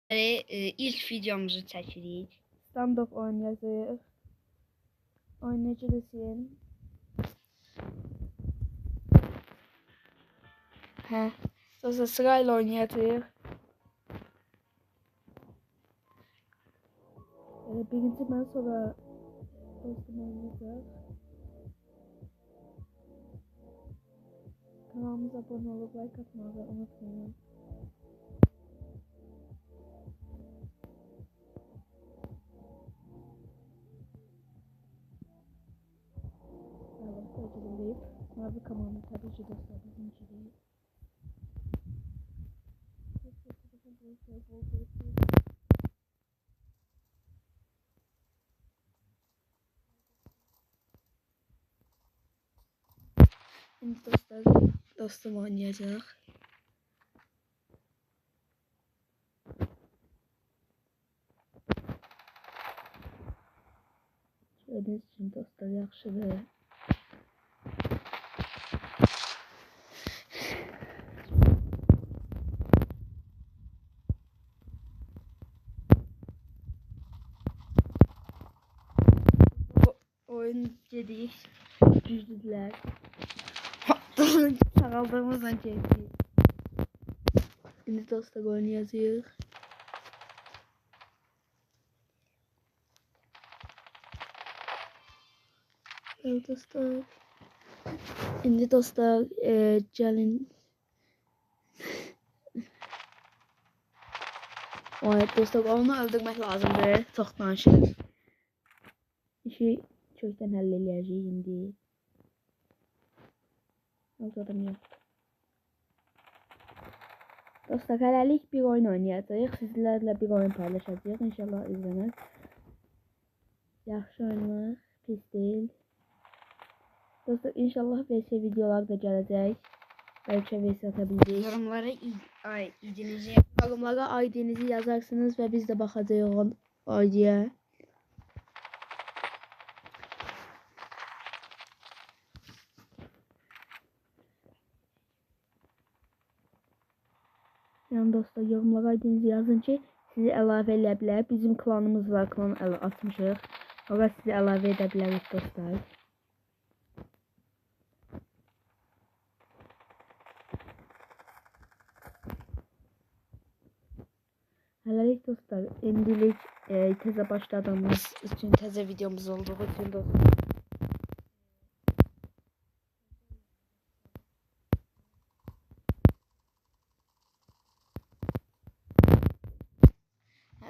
ilk videomuzu çəkirik. Standoff oynayacağıq. Oynayacağız. Hə. Sonra sırayla oynayacağıq. Birinci mən sonra dostum oynayacaq. Kanalımıza abone olup like atmayı unutmayın. Mavi kanalını tabii ki dostlarımızın içeriği. Şimdi dostum oynayacak. Gördüğünüz için dostlar yaxşıdır. Oyun dedik. Düzdüler. Sağaldığımızdan çektik. Şimdi dostlar oynayacağıq. Evet dostlar. Şimdi dostlar gelin. Evet dostlar onu öldürmek lazımdır. Çok danışır. İşi çoktan həll eləyəcəyik indi. Az adam yoxdur. Dostlar hələlik bir oyun oynayacağıq. Sizlərlə bir oyun paylaşacağıq. İnşallah izlənir. Yaxşı oyunlar, pis deyil. Dostlar inşallah VS videolar da gələcək. Belki VS atabildik. Yorumlara ID'nizi yazarsınız ve biz de bakacağız o ID'ye. Yani dostlar yorumlara ID'nizi yazın ki sizi əlavə eləyə bilər. Bizim klanımız var, klan atmışıq. Orada sizi əlavə edə bilərik dostlar. Hələlik dostlar, indilik təzə başladığımız üçün, təzə videomuz olduğu üçün dostlar.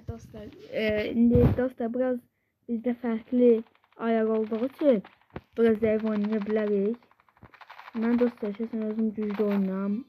Dostlar, indi dostlar biraz bizdə fərqli ayar olduğu üçün biraz zəif oynaya bilərik. Mən dostlar şəxsən özüm güclü oynayam.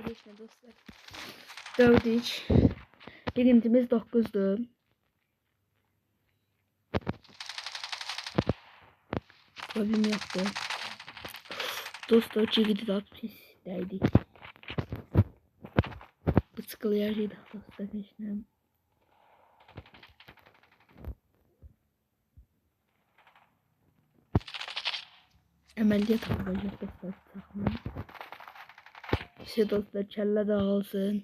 Geçti dostlar. 4-3. Birincimiz 9'du. Problem yoktu. Dostlar çekidi de pis değdik. Bıçkılayacıydı dostlar geçtim. Əməliyyat yapacak dostlar. Takmayın. İşte dostlar kelle dağılsın.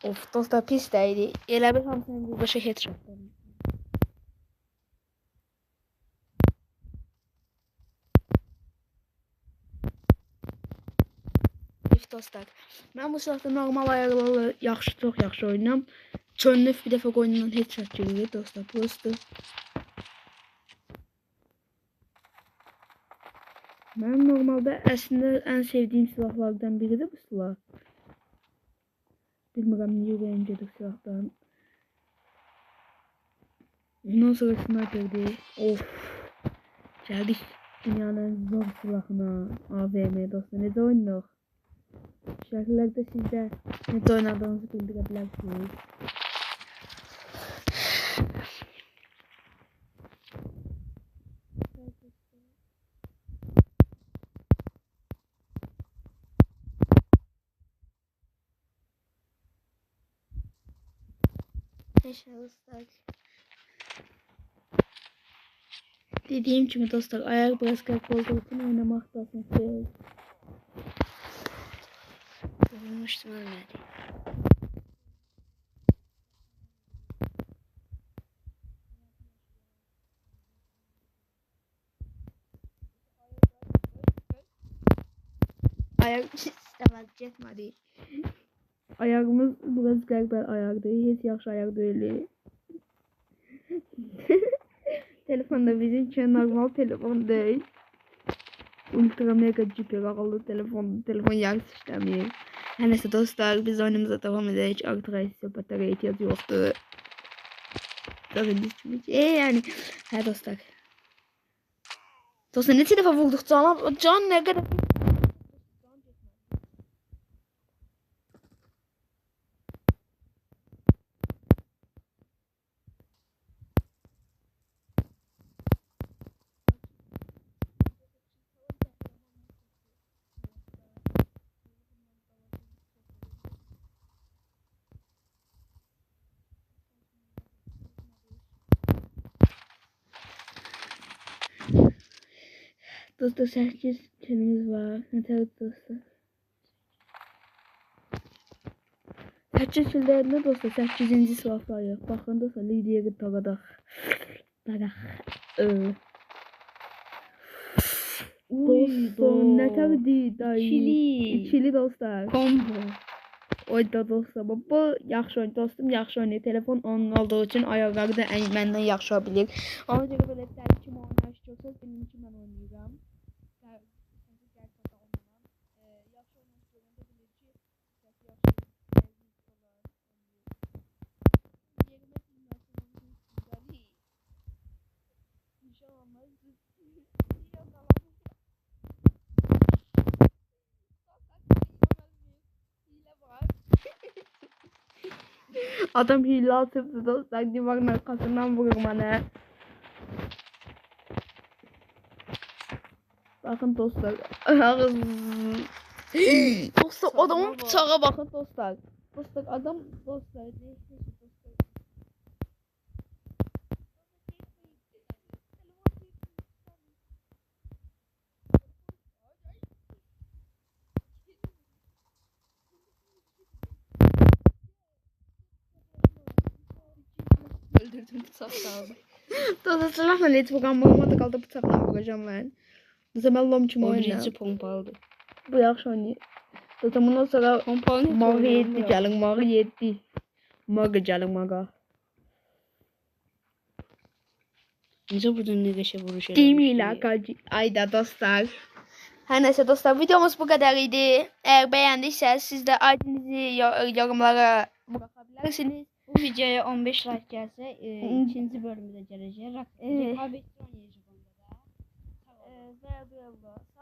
Of dostlar pis değdi. Elə bir hamısını bir başa headshot. Dostlar, mən bu silahda normal ayarlarla çox yaxşı oynayam. Çönlüf bir dəfə oyundan headshot gəlir dostlar. Prosto. Mən normalda əslində ən sevdiyim silahlardan biridir bu silah. Bilmirəm niyə ürəyimcədir silahdan. Ondan sonra sniperdir. Of. Gəldik dünyanın zor silahına. AVM dostlar. Necə oynayaq? Şarkılarda siz de ne oynadığınızı bildirebilirsiniz. Neyse dostlar. Dediğim gibi dostlar, ayak biraz kalk olduğu için oynamaktasın siz. Yorulmuştum ölmedi. Ayak istemez getmedi. Ayağımız biraz kalklar ayakta. Hiç yaxşı ayak değil. Telefon da bizim için normal telefon değil. Ultra mega super akıllı telefon yarısı işlemiyor. Her neyse dostlar, biz oyunumuza devam edeceğiz. Arkadaşlar batarya ihtiyacı yoktu. Zaten düşmüş. Yani. Ha dostlar. Dostlar ne tarafa vurduk can ne kadar. Dostlar 8 çenemiz var. Ne tarz dostlar? 8 çillerinde dostlar 8. sırafayıq. Baxın dostlar lideri taradaq. Dostlar ne tarz dayı? İkili dostlar. Combo. Oyda dostlar. Bu yaxşı oyun dostum, yaxşı oyun. Telefon onun olduğu için ayaqları da məndən yaxşı bilir. Ona görə belə dəli kimi oynamaq istiyorsanız benim için mən oynayacağım. Adam hile atıptı dostlar. Divarın arkasından vurur bana. Bakın dostlar. Dostlar adamın bıçağa bakın dostlar. Dostlar adam dostlar. Öldürdüm bıçak kaldı. Dostlar silahla net vuran bulamadı kaldı bıçakla vuracağım ben. Zaman lom kim O oynar. birinci pompalı. Bu yaxşı oynuyor. Dostlar bundan sonra Pompalı ne? mağı yetti gelin mağı yetti. Mağı gelin mağı. Nece buradan ne geçe vuruş Değil mi ilakacı? Ayda dostlar. Her neyse dostlar videomuz bu kadar idi. Eğer beğendiyseniz siz de ID'nizi yorumlara bırakabilirsiniz. Bu videoya 15 like gelse ikinci bölümde gelecek. Rekabetçi oynayacak onda da. Ve